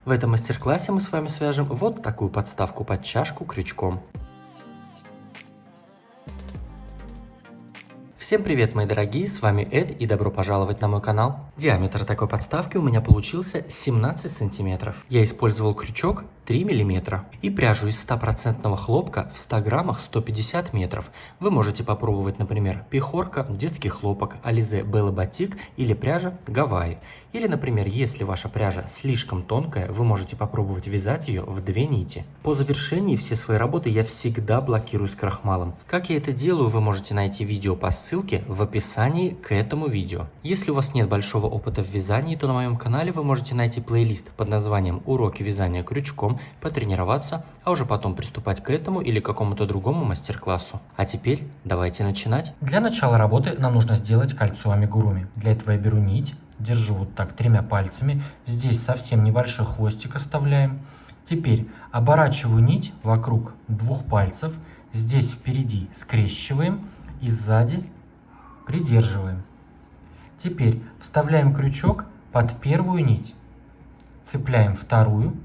В этом мастер-классе мы с вами свяжем вот такую подставку под чашку крючком. Всем привет, мои дорогие, с вами Эд и добро пожаловать на мой канал. Диаметр такой подставки у меня получился 17 сантиметров. Я использовал крючок 3 миллиметра и пряжу из 100% хлопка в 100 граммах 150 метров. Вы можете попробовать, например, пехорка, детский хлопок, Alize Bella Batik или пряжа Гавайи. Или, например, если ваша пряжа слишком тонкая, вы можете попробовать вязать ее в 2 нити. По завершении все свои работы я всегда блокирую с крахмалом. Как я это делаю, вы можете найти видео по ссылке в описании к этому видео. Если у вас нет большого опыта в вязании, то на моем канале вы можете найти плейлист под названием «Уроки вязания крючком», потренироваться, а уже потом приступать к этому или какому-то другому мастер-классу. А теперь давайте начинать. Для начала работы нам нужно сделать кольцо амигуруми. Для этого я беру нить, держу вот так 3 пальцами, здесь совсем небольшой хвостик оставляем. Теперь оборачиваю нить вокруг 2 пальцев, здесь впереди скрещиваем и сзади придерживаем. Теперь вставляем крючок под первую нить, цепляем вторую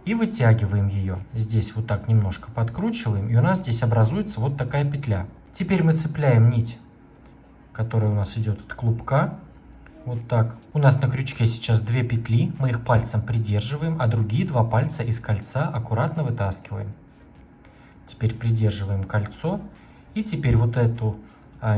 и вытягиваем ее. Здесь вот так немножко подкручиваем, и у нас здесь образуется вот такая петля. Теперь мы цепляем нить, которая у нас идет от клубка. Вот так. У нас на крючке сейчас 2 петли, мы их пальцем придерживаем, а другие 2 пальца из кольца аккуратно вытаскиваем. Теперь придерживаем кольцо, и теперь вот эту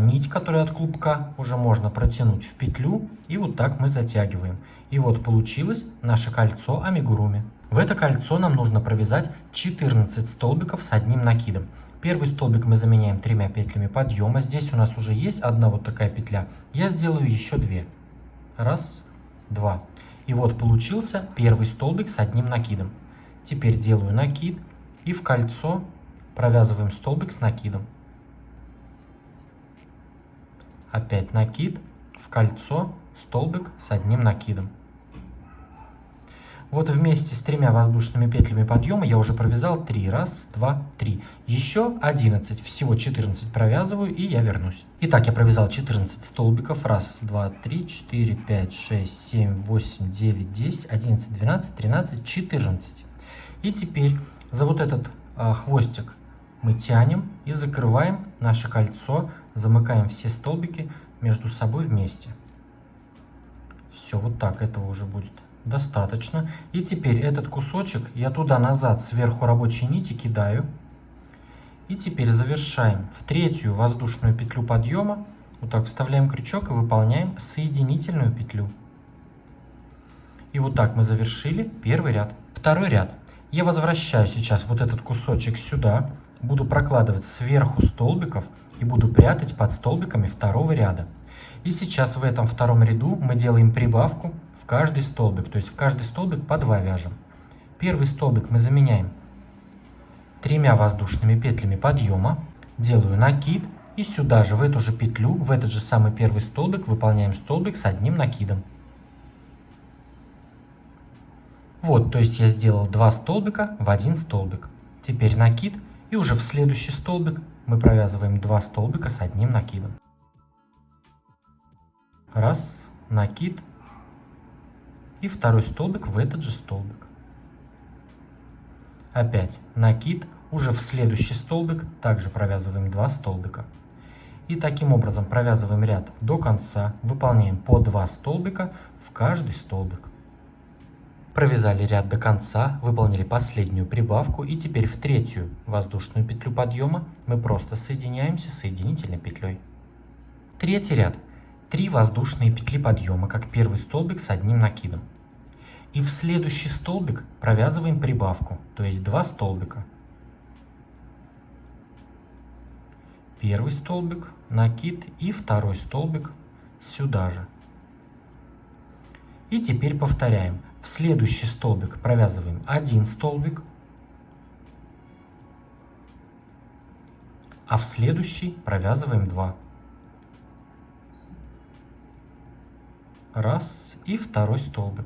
нить, которая от клубка, уже можно протянуть в петлю, и вот так мы затягиваем. И вот получилось наше кольцо амигуруми. В это кольцо нам нужно провязать 14 столбиков с одним накидом. Первый столбик мы заменяем 3 петлями подъема. Здесь у нас уже есть одна вот такая петля. Я сделаю еще 2. Раз, 2. И вот получился первый столбик с одним накидом. Теперь делаю накид и в кольцо провязываем столбик с накидом. Опять накид, в кольцо, столбик с одним накидом. Вот вместе с 3 воздушными петлями подъема я уже провязал 3. Раз, 2, 3. Еще 11. Всего 14 провязываю, и я вернусь. Итак, я провязал 14 столбиков. Раз, 2, 3, 4, 5, 6, 7, 8, 9, 10, 11, 12, 13, 14. И теперь за вот этот хвостик мы тянем и закрываем наше кольцо. Замыкаем все столбики между собой вместе. Все, вот так этого уже будет достаточно. И теперь этот кусочек я туда-назад сверху рабочей нити кидаю. И теперь завершаем в 3-ю воздушную петлю подъема. Вот так вставляем крючок и выполняем соединительную петлю. И вот так мы завершили первый ряд. Второй ряд. Я возвращаю сейчас вот этот кусочек сюда. Буду прокладывать сверху столбиков и буду прятать под столбиками второго ряда. И сейчас в этом втором ряду мы делаем прибавку в каждый столбик. То есть в каждый столбик по 2 вяжем. Первый столбик мы заменяем 3 воздушными петлями подъема. Делаю накид и сюда же, в эту же петлю, в этот же самый первый столбик выполняем столбик с одним накидом. Вот, то есть я сделал 2 столбика в 1 столбик. Теперь накид, и уже в следующий столбик мы провязываем 2 столбика с одним накидом. Раз, накид, и второй столбик в этот же столбик. Опять накид, уже в следующий столбик также провязываем 2 столбика. И таким образом провязываем ряд до конца, выполняем по 2 столбика в каждый столбик. Провязали ряд до конца, выполнили последнюю прибавку, и теперь в 3-ю воздушную петлю подъема мы просто соединяемся соединительной петлей. Третий ряд. 3 воздушные петли подъема, как первый столбик с одним накидом. И в следующий столбик провязываем прибавку, то есть 2 столбика. Первый столбик, накид, и второй столбик сюда же. И теперь повторяем. В следующий столбик провязываем 1 столбик, а в следующий провязываем 2. Раз, и второй столбик.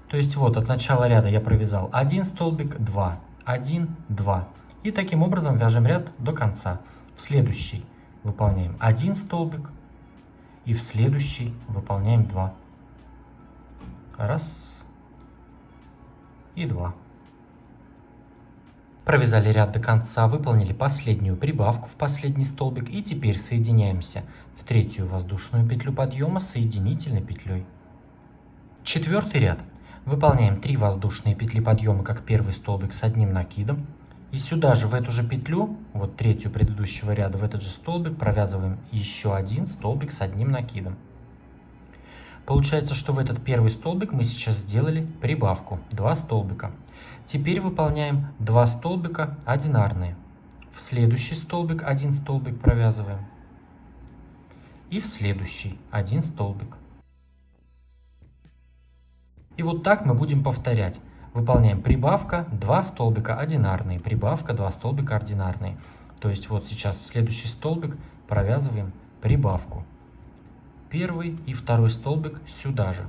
То есть вот от начала ряда я провязал 1 столбик, 2, 1, 2. И таким образом вяжем ряд до конца. В следующий выполняем 1 столбик, и в следующий выполняем 2. Раз, и 2. Провязали ряд до конца, выполнили последнюю прибавку в последний столбик и теперь соединяемся в третью воздушную петлю подъема соединительной петлей. Четвертый ряд. Выполняем 3 воздушные петли подъема как первый столбик с одним накидом. И сюда же в эту же петлю, вот третью предыдущего ряда, в этот же столбик провязываем еще один столбик с одним накидом. Получается, что в этот первый столбик мы сейчас сделали прибавку, 2 столбика. Теперь выполняем 2 столбика одинарные. В следующий столбик 1 столбик провязываем. И в следующий 1 столбик. И вот так мы будем повторять. Выполняем прибавка, 2 столбика одинарные, прибавка, 2 столбика ординарные. То есть вот сейчас в следующий столбик провязываем прибавку. Первый и второй столбик сюда же.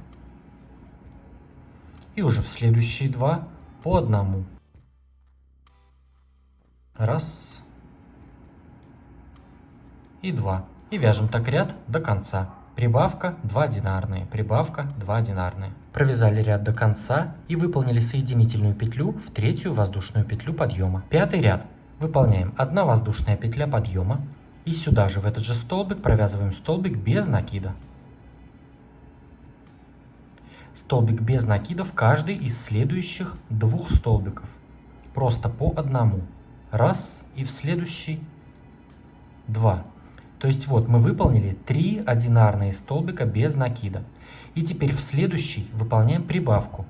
И уже в следующие 2 по одному. Раз. И 2. И вяжем так ряд до конца. Прибавка, 2 одинарные, прибавка, 2 одинарные. Провязали ряд до конца и выполнили соединительную петлю в третью воздушную петлю подъема. Пятый ряд. Выполняем 1 воздушная петля подъема и сюда же в этот же столбик провязываем столбик без накида. Столбик без накида в каждый из следующих 2 столбиков. Просто по одному. Раз и в следующий 2. То есть вот мы выполнили 3 одинарные столбика без накида. И теперь в следующий выполняем прибавку.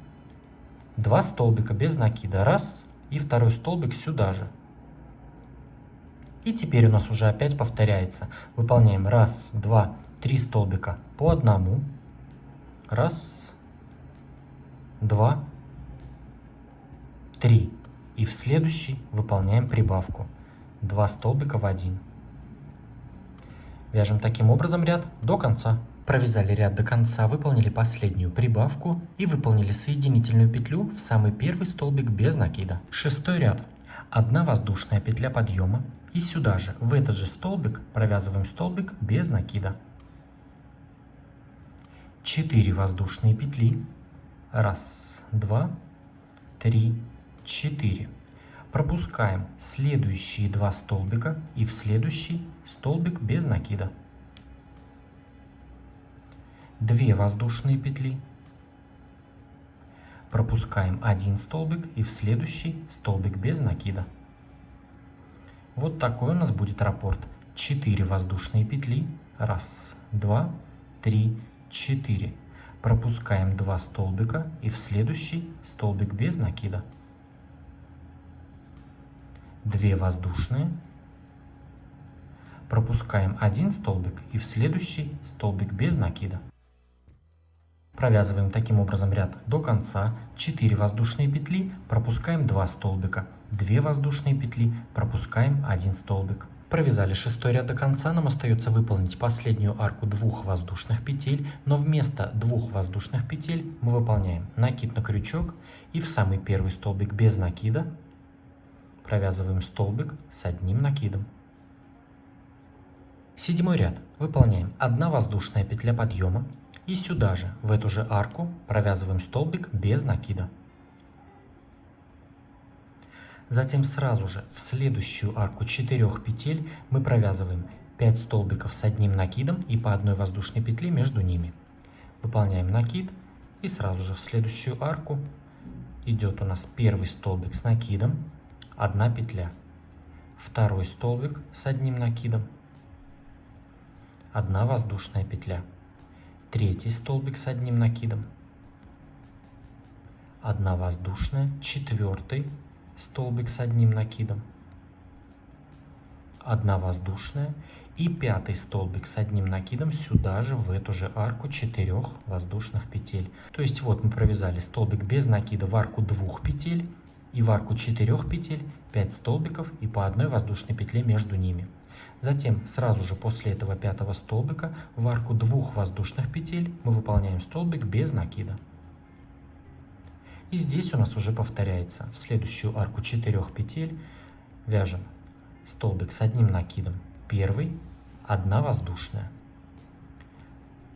2 столбика без накида. Раз и второй столбик сюда же. И теперь у нас уже опять повторяется. Выполняем 1, 2, 3 столбика по одному. 1, 2, 3. И в следующий выполняем прибавку. 2 столбика в 1. Вяжем таким образом ряд до конца. Провязали ряд до конца, выполнили последнюю прибавку и выполнили соединительную петлю в самый первый столбик без накида. Шестой ряд. 1 воздушная петля подъема и сюда же в этот же столбик провязываем столбик без накида. 4 воздушные петли. 1, 2, 3, 4. Пропускаем следующие 2 столбика и в следующий столбик без накида. 2 воздушные петли. Пропускаем 1 столбик и в следующий столбик без накида. Вот такой у нас будет раппорт. 4 воздушные петли. 1, 2, 3, 4. Пропускаем 2 столбика и в следующий столбик без накида. 2 воздушные. Пропускаем 1 столбик и в следующий столбик без накида. Провязываем таким образом ряд до конца. 4 воздушные петли, пропускаем 2 столбика. 2 воздушные петли, пропускаем 1 столбик. Провязали шестой ряд до конца, нам остается выполнить последнюю арку 2 воздушных петель, но вместо 2 воздушных петель мы выполняем накид на крючок и в самый первый столбик без накида провязываем столбик с 1 накидом. Седьмой ряд. Выполняем 1 воздушная петля подъема и сюда же, в эту же арку, провязываем столбик без накида. Затем сразу же в следующую арку 4 петель мы провязываем 5 столбиков с 1 накидом и по 1 воздушной петле между ними. Выполняем накид и сразу же в следующую арку идет у нас первый столбик с накидом, 1 петля, второй столбик с 1 накидом, 1 воздушная петля, третий столбик с 1 накидом, 1 воздушная, четвертый столбик с 1 накидом, 1 воздушная и 5 столбик с 1 накидом сюда же в эту же арку 4 воздушных петель. То есть вот мы провязали столбик без накида в арку 2 петель и в арку 4 петель 5 столбиков и по 1 воздушной петле между ними. Затем сразу же после этого 5 столбика в арку 2 воздушных петель мы выполняем столбик без накида. И здесь у нас уже повторяется. В следующую арку 4 петель вяжем столбик с 1 накидом. Первый, 1 воздушная.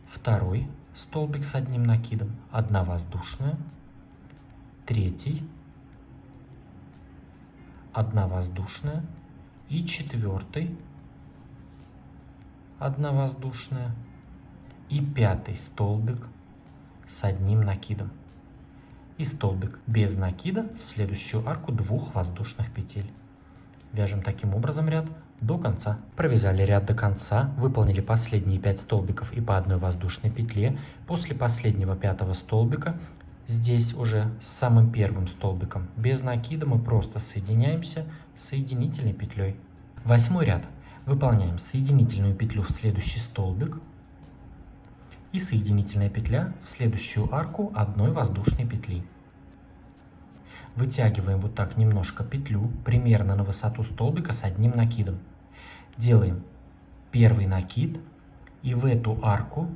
Второй столбик с 1 накидом, 1 воздушная. третий, 1 воздушная и 4, 1 воздушная и 5 столбик с 1 накидом. И столбик без накида в следующую арку 2 воздушных петель. Вяжем таким образом ряд до конца. Провязали ряд до конца, выполнили последние 5 столбиков и по 1 воздушной петле. После последнего 5-го столбика, здесь уже с самым первым столбиком, без накида мы просто соединяемся соединительной петлей. 8-й ряд. Выполняем соединительную петлю в следующий столбик и соединительная петля в следующую арку 1 воздушной петли. Вытягиваем вот так немножко петлю, примерно на высоту столбика с 1 накидом. Делаем первый накид и в эту арку,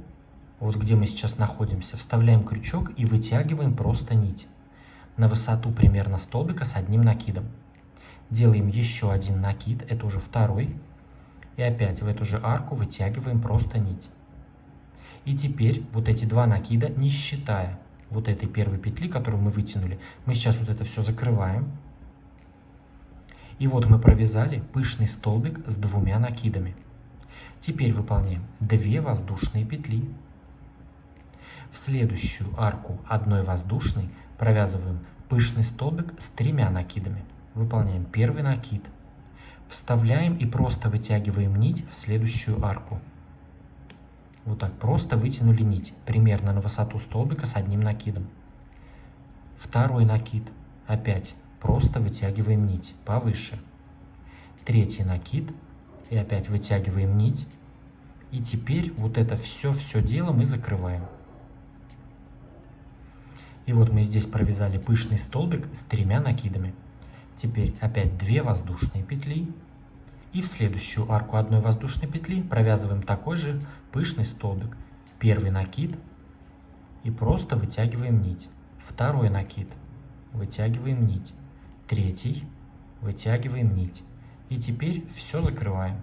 вот где мы сейчас находимся, вставляем крючок и вытягиваем просто нить на высоту примерно столбика с 1 накидом. Делаем еще 1 накид, это уже 2-й, и опять в эту же арку вытягиваем просто нить. И теперь вот эти 2 накида, не считая вот этой первой петли, которую мы вытянули, мы сейчас вот это все закрываем. И вот мы провязали пышный столбик с 2 накидами. Теперь выполняем 2 воздушные петли. В следующую арку 1 воздушной провязываем пышный столбик с 3 накидами. Выполняем первый накид. Вставляем и просто вытягиваем нить в следующую арку. Вот так просто вытянули нить, примерно на высоту столбика с 1 накидом. 2-й накид, опять просто вытягиваем нить повыше. 3-й накид, и опять вытягиваем нить. И теперь вот это все дело мы закрываем. И вот мы здесь провязали пышный столбик с 3 накидами. Теперь опять 2 воздушные петли. И в следующую арку 1 воздушной петли провязываем такой же пышный столбик. Первый накид и просто вытягиваем нить. 2-й накид, вытягиваем нить. 3-й, вытягиваем нить. И теперь все закрываем.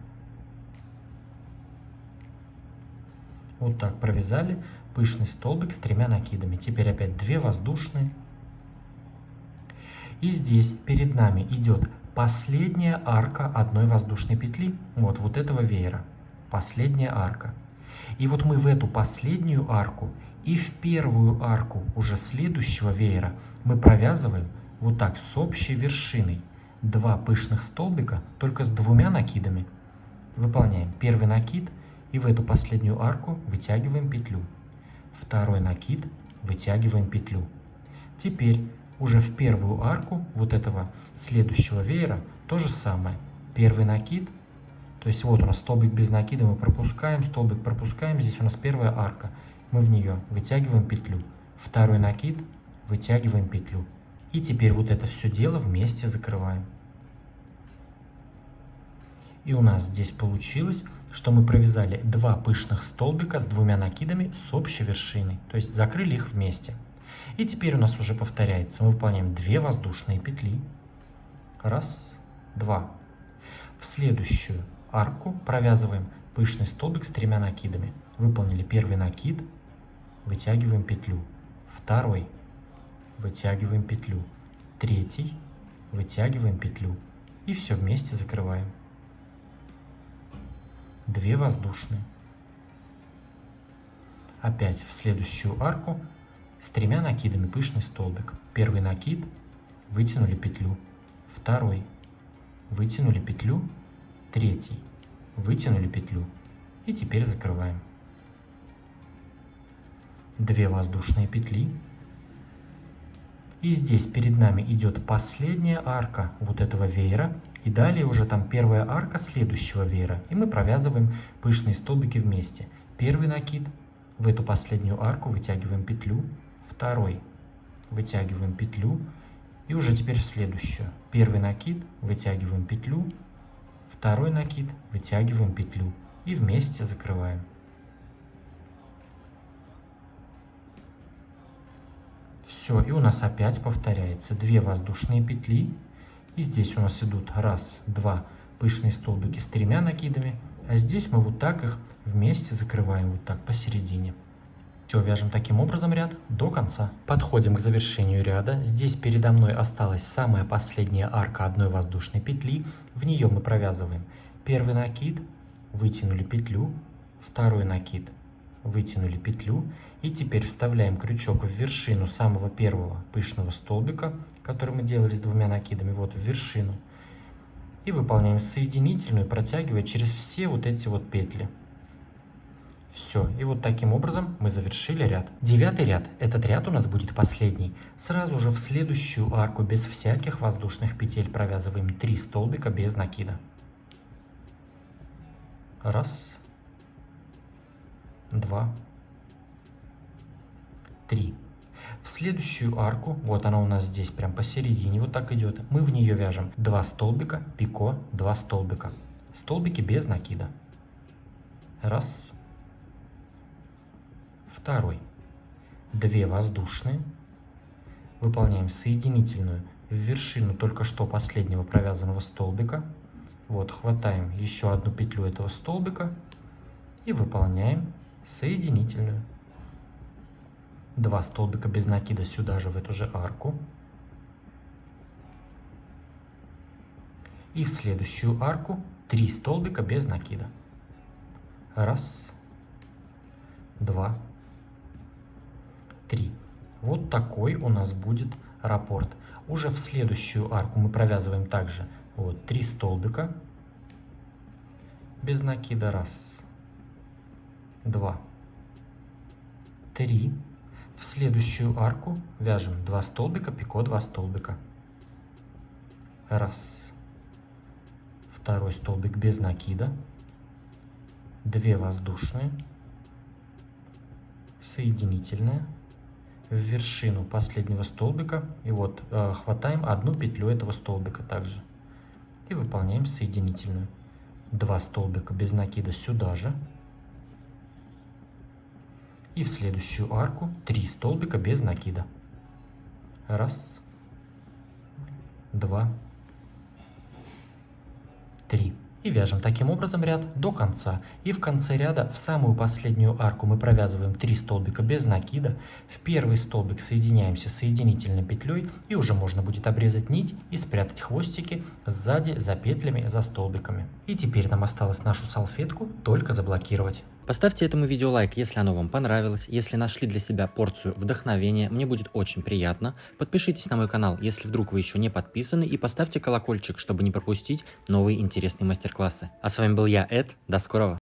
Вот так провязали пышный столбик с 3 накидами. Теперь опять 2 воздушные. И здесь перед нами идет последняя арка 1 воздушной петли, вот этого веера, последняя арка. И вот мы в эту последнюю арку и в первую арку уже следующего веера мы провязываем вот так с общей вершиной 2 пышных столбика, только с 2 накидами. Выполняем первый накид и в эту последнюю арку вытягиваем петлю. 2-й накид, вытягиваем петлю. Теперь уже в первую арку вот этого следующего веера то же самое. Первый накид, то есть вот у нас столбик без накида, мы пропускаем, столбик пропускаем, здесь у нас первая арка, мы в нее вытягиваем петлю. 2-й накид, вытягиваем петлю. И теперь вот это все дело вместе закрываем. И у нас здесь получилось, что мы провязали 2 пышных столбика с 2 накидами с общей вершиной, то есть закрыли их вместе. И теперь у нас уже повторяется. Мы выполняем 2 воздушные петли. 1, 2. В следующую арку провязываем пышный столбик с 3 накидами. Выполнили первый накид, вытягиваем петлю. 2-й, вытягиваем петлю. 3-й, вытягиваем петлю. И все вместе закрываем. 2 воздушные. Опять в следующую арку с 3 накидами пышный столбик. Первый накид, вытянули петлю. 2-й, вытянули петлю. 3-й, вытянули петлю. И теперь закрываем. 2 воздушные петли. И здесь перед нами идет последняя арка вот этого веера. И далее уже там первая арка следующего веера. И мы провязываем пышные столбики вместе. Первый накид, в эту последнюю арку вытягиваем петлю. 2-й, вытягиваем петлю. И уже теперь в следующую. Первый накид, вытягиваем петлю. 2-й накид, вытягиваем петлю. И вместе закрываем. Все, и у нас опять повторяется 2 воздушные петли. И здесь у нас идут 1, 2 пышные столбики с 3 накидами. А здесь мы вот так их вместе закрываем, вот так посередине. Все, вяжем таким образом ряд до конца. Подходим к завершению ряда. Здесь передо мной осталась самая последняя арка одной воздушной петли. В нее мы провязываем первый накид, вытянули петлю, второй накид, вытянули петлю. И теперь вставляем крючок в вершину самого первого пышного столбика, который мы делали с двумя накидами, вот в вершину. И выполняем соединительную, протягивая через все вот эти вот петли. Все, и вот таким образом мы завершили ряд. 9 ряд. Этот ряд у нас будет последний. Сразу же в следующую арку без всяких воздушных петель провязываем 3 столбика без накида. Раз, два, три. В следующую арку, вот она у нас здесь прям посередине, вот так идет, мы в нее вяжем 2 столбика, пико, 2 столбика. Столбики без накида. Раз, второй, 2 воздушные, выполняем соединительную в вершину только что последнего провязанного столбика, вот хватаем еще одну петлю этого столбика и выполняем соединительную. 2 столбика без накида сюда же в эту же арку, и в следующую арку 3 столбика без накида. Раз, два, 3. Вот такой у нас будет раппорт. Уже в следующую арку мы провязываем также вот 3 столбика без накида. Раз, два, 3. В следующую арку вяжем 2 столбика, пико, 2 столбика. Раз, второй столбик без накида, 2 воздушные, соединительная в вершину последнего столбика, и вот хватаем одну петлю этого столбика также и выполняем соединительную. 2 столбика без накида сюда же, и в следующую арку 3 столбика без накида. Раз, два, 3. И вяжем таким образом ряд до конца. И в конце ряда в самую последнюю арку мы провязываем 3 столбика без накида. В первый столбик соединяемся соединительной петлей, и уже можно будет обрезать нить и спрятать хвостики сзади за петлями, за столбиками. И теперь нам осталось нашу салфетку только заблокировать. Поставьте этому видео лайк, если оно вам понравилось. Если нашли для себя порцию вдохновения, мне будет очень приятно. Подпишитесь на мой канал, если вдруг вы еще не подписаны, и поставьте колокольчик, чтобы не пропустить новые интересные мастер-классы. А с вами был я, Эд. До скорого!